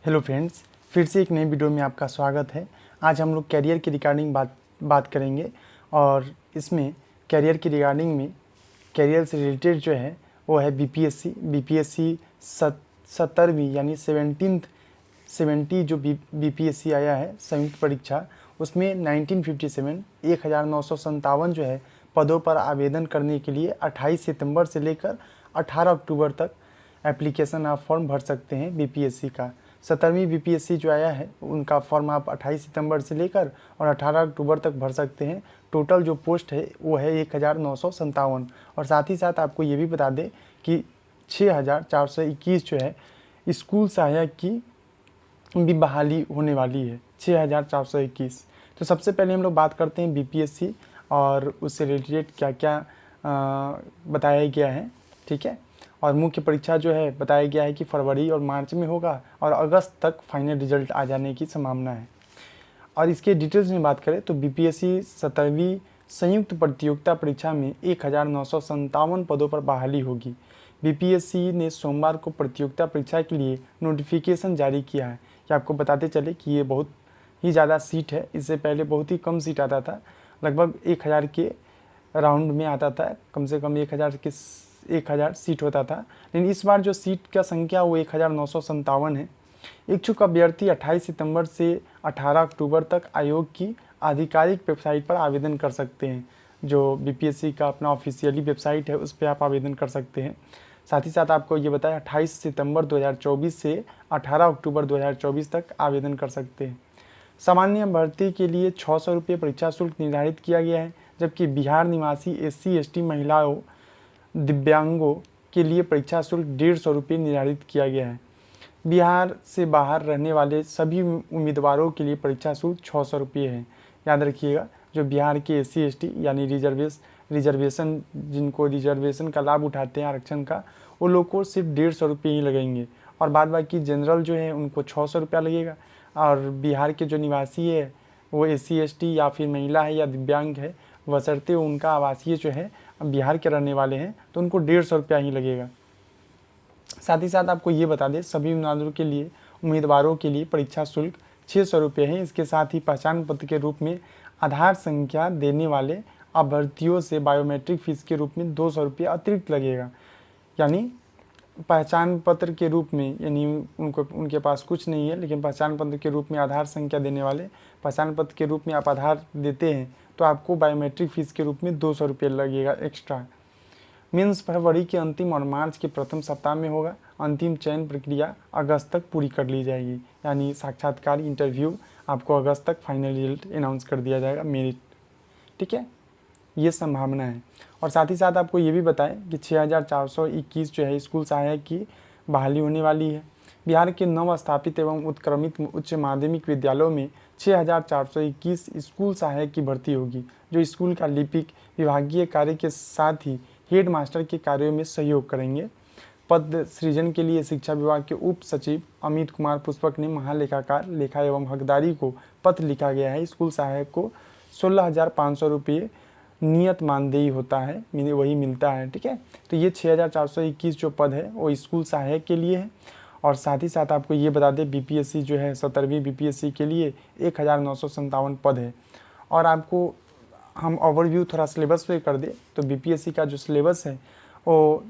Hello friends, फिर से एक नई वीडियो में आपका स्वागत है। आज हम लोग कैरियर की रिगार्डिंग बात करेंगे और इसमें कैरियर की रिगार्डिंग में कैरियर से रिलेटेड जो है वो है बीपीएससी 70वीं यानी 70 जो बीपीएससी आया है संयुक्त परीक्षा, उसमें 1957 1957 जो है पदों पर आवेदन करने के लिए 28 सितंबर से लेकर 18 अक्टूबर तक एप्लीकेशन आप फॉर्म भर सकते हैं बीपीएससी का। 70वीं बीपीएससी जो आया है उनका फॉर्म आप 28 सितंबर से लेकर और 18 अक्टूबर तक भर सकते हैं। टोटल जो पोस्ट है वो है 1957। और साथ ही साथ आपको ये भी बता दें कि 6421 जो है स्कूल सहायक की भी बहाली होने वाली है, 6421। तो सबसे पहले हम लोग बात करते हैं बीपीएससी और उससे रिलेटेड क्या क्या बताया गया है, ठीक है। और मुख्य परीक्षा जो है बताया गया है कि फरवरी और मार्च में होगा और अगस्त तक फाइनल रिजल्ट आ जाने की संभावना है। और इसके डिटेल्स में बात करें तो बीपीएससी 70वीं संयुक्त प्रतियोगिता परीक्षा में 1957 पदों पर बहाली होगी। बीपीएससी ने सोमवार को प्रतियोगिता परीक्षा के लिए नोटिफिकेशन जारी किया है। ये आपको बताते चले कि ये बहुत ही ज़्यादा सीट है, इससे पहले बहुत ही कम सीट आता था, लगभग 1000 के राउंड में आता था, कम से कम 1000 सीट होता था। लेकिन इस बार जो सीट का संख्या वो 1957 है। इच्छुक अभ्यर्थी 28 सितंबर से 18 अक्टूबर तक आयोग की आधिकारिक वेबसाइट पर आवेदन कर सकते हैं। जो बीपीएससी का अपना ऑफिशियली वेबसाइट है उस पर आप आवेदन कर सकते हैं। साथ ही साथ आपको ये बताया 28 सितंबर 2024 से 18 अक्टूबर 2024 तक आवेदन कर सकते हैं। सामान्य भर्ती के लिए 600 रुपये परीक्षा शुल्क निर्धारित किया गया है, जबकि बिहार निवासी SC ST महिलाओं दिव्यांगों के लिए परीक्षा शुल्क 150 रुपये निर्धारित किया गया है। बिहार से बाहर रहने वाले सभी उम्मीदवारों के लिए परीक्षा शुल्क 600 रुपये है। याद रखिएगा, जो बिहार के SC ST यानी रिजर्वेशन जिनको रिजर्वेशन का लाभ उठाते हैं आरक्षण का, वो लोग को सिर्फ 150 रुपये ही लगेंगे और बाद बाकी जनरल जो है उनको 600 रुपया लगेगा। और बिहार के जो निवासी है वो SC ST या फिर महिला है या दिव्यांग है, बशर्ते उनका आवासीय जो है बिहार के रहने वाले हैं तो उनको 150 रुपया ही लगेगा। साथ ही साथ आपको ये बता दें सभी उम्मीदवारों के लिए परीक्षा शुल्क 600 रुपये है। इसके साथ ही पहचान पत्र के रूप में आधार संख्या देने वाले अभ्यर्थियों से बायोमेट्रिक फीस के रूप में 200 रुपये अतिरिक्त लगेगा। यानी पहचान पत्र के रूप में, यानी उनके पास कुछ नहीं है लेकिन पहचान पत्र के रूप में आधार संख्या देने वाले, पहचान पत्र के रूप में आप आधार देते हैं तो आपको बायोमेट्रिक फ़ीस के रूप में 200 रुपये लगेगा एक्स्ट्रा। मीन्स फरवरी के अंतिम और मार्च के प्रथम सप्ताह में होगा। अंतिम चयन प्रक्रिया अगस्त तक पूरी कर ली जाएगी, यानी साक्षात्कार इंटरव्यू आपको अगस्त तक फाइनल रिजल्ट अनाउंस कर दिया जाएगा, मेरिट, ठीक है, ये संभावना है। और साथ ही साथ आपको ये भी बताएं कि 6421 जो है स्कूल सहायक की बहाली होने वाली है। बिहार के नवस्थापित एवं उत्क्रमित उच्च माध्यमिक विद्यालयों में 6421 स्कूल सहायक की भर्ती होगी, जो स्कूल का लिपिक विभागीय कार्य के साथ ही हेड मास्टर के कार्यों में सहयोग करेंगे। पद सृजन के लिए शिक्षा विभाग के उप सचिव अमित कुमार पुष्पक ने महालेखाकार लेखा एवं हकदारी को पत्र लिखा गया है। स्कूल सहायक को 16,500 रुपये नियत मानदेय होता है, वही मिलता है, ठीक है। तो ये 6421 जो पद है वो स्कूल सहायक के लिए है। और साथ ही साथ आपको ये बता दें बीपीएससी जो है 70वीं बीपीएससी के लिए 1957 पद है। और आपको हम ओवरव्यू थोड़ा सिलेबस पे कर दे तो बीपीएससी का जो सिलेबस है वो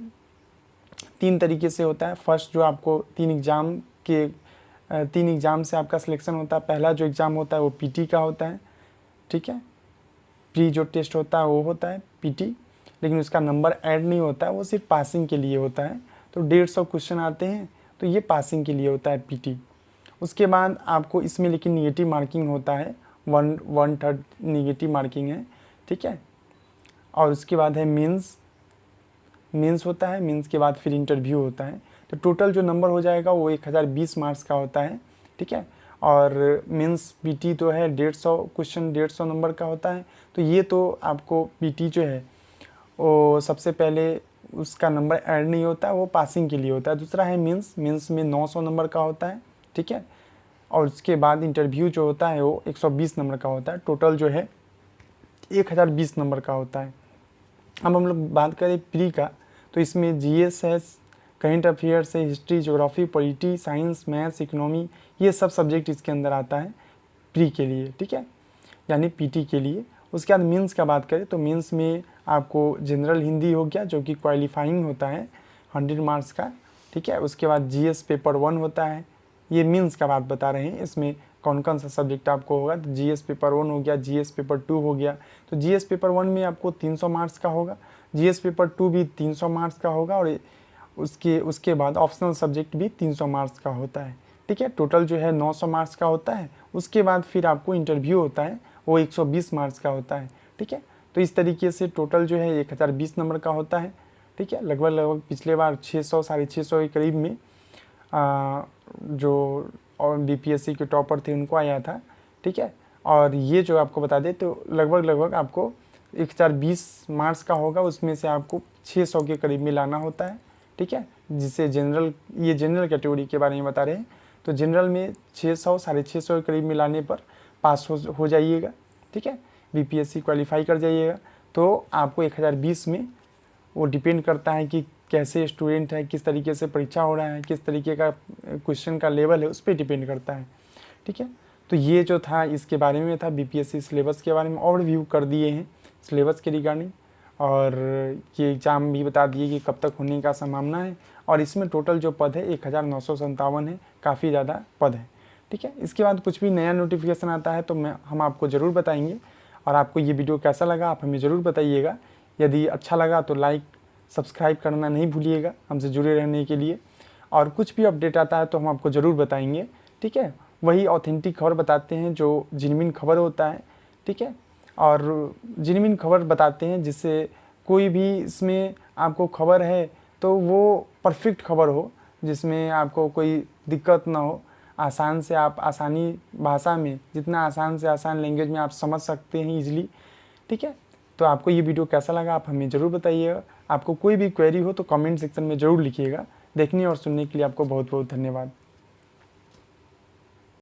3 तरीके से होता है। फर्स्ट जो आपको 3 एग्ज़ाम से आपका सिलेक्शन होता है। पहला जो एग्ज़ाम होता है वो पीटी का होता है, ठीक है। प्री जो टेस्ट होता है वो होता है पीटी, लेकिन उसका नंबर ऐड नहीं होता है, वो सिर्फ पासिंग के लिए होता है। तो 150 क्वेश्चन आते हैं, तो ये पासिंग के लिए होता है पीटी। उसके बाद आपको इसमें लेकिन निगेटिव मार्किंग होता है, 1/3 निगेटिव मार्किंग है, ठीक है। और उसके बाद है मेंस होता है, मेंस के बाद फिर इंटरव्यू होता है। तो टोटल जो नंबर हो जाएगा वो 1020 मार्क्स का होता है, ठीक है। और मेंस पीटी तो है 150 क्वेश्चन 150 नंबर का होता है। तो ये तो आपको पीटी जो है वो सबसे पहले उसका नंबर ऐड नहीं होता है, वो पासिंग के लिए होता है। दूसरा है मेंस में 900 नंबर का होता है, ठीक है। और उसके बाद इंटरव्यू जो होता है वो 120 नंबर का होता है। टोटल जो है 1020 नंबर का होता है। अब हम लोग बात करें प्री का, तो इसमें जीएस है करेंट अफेयर्स है, history, geography, polity, science, maths, economy, ये सब सब्जेक्ट इसके अंदर आता है प्री के लिए, ठीक है, यानी पीटी के लिए। उसके बाद मेंस का बात करें तो मेंस में आपको जनरल हिंदी हो गया जो कि क्वालिफाइंग होता है 100 मार्क्स का, ठीक है। उसके बाद जीएस पेपर 1 होता है, ये मेंस का बात बता रहे हैं, इसमें कौन कौन सा सब्जेक्ट आपको होगा। तो जीएस पेपर 1 हो गया, जीएस पेपर 2 हो गया। तो जीएस पेपर 1 में आपको 300 मार्क्स का होगा, जीएस पेपर 2 भी 300 मार्क्स का होगा, और उसके बाद ऑप्शनल सब्जेक्ट भी 300 मार्क्स का होता है, ठीक है। टोटल जो है 900 मार्क्स का होता है। उसके बाद फिर आपको इंटरव्यू होता है, वो 120 मार्क्स का होता है, ठीक है। तो इस तरीके से टोटल जो है 1020 नंबर का होता है, ठीक है। लगभग पिछले बार 600 650 के करीब में जो और बीपीएससी के टॉपर थे उनको आया था, ठीक है। और ये जो आपको बता दें तो लगभग आपको 1020 मार्क्स का होगा, उसमें से आपको 600 के करीब में लाना होता है, ठीक है। जिससे जनरल, ये जनरल कैटेगरी के बारे में बता रहे हैं, तो जनरल में 600 650 के करीब में लाने पर पास हो जाइएगा, ठीक है, बीपीएससी क्वालिफाई कर जाइएगा। तो आपको 1020 में वो डिपेंड करता है कि कैसे स्टूडेंट है, किस तरीके से परीक्षा हो रहा है, किस तरीके का क्वेश्चन का लेवल है, उस पर डिपेंड करता है, ठीक है। तो ये जो था इसके बारे में था, बीपीएससी सिलेबस के बारे में ओवरव्यू कर दिए हैं सिलेबस के रिगार्डिंग, और ये एग्ज़ाम भी बता दिए कि कब तक होने का संभावना है। और इसमें टोटल जो पद है 1957 है, काफ़ी ज़्यादा पद है, ठीक है। इसके बाद कुछ भी नया नोटिफिकेशन आता है तो हम आपको ज़रूर बताएंगे। और आपको ये वीडियो कैसा लगा आप हमें ज़रूर बताइएगा। यदि अच्छा लगा तो लाइक सब्सक्राइब करना नहीं भूलिएगा हमसे जुड़े रहने के लिए। और कुछ भी अपडेट आता है तो हम आपको ज़रूर बताएंगे, ठीक है। वही ऑथेंटिक खबर बताते हैं जो जिनमिन खबर होता है, ठीक है। और जिनमिन खबर बताते हैं जिससे कोई भी इसमें आपको खबर है तो वो परफेक्ट खबर हो, जिसमें आपको कोई दिक्कत ना हो, आसान से आप आसानी भाषा में, जितना आसान से आसान लैंग्वेज में आप समझ सकते हैं ईजिली, ठीक है। तो आपको ये वीडियो कैसा लगा आप हमें ज़रूर बताइएगा। आपको कोई भी क्वेरी हो तो कमेंट सेक्शन में ज़रूर लिखिएगा। देखने और सुनने के लिए आपको बहुत बहुत धन्यवाद।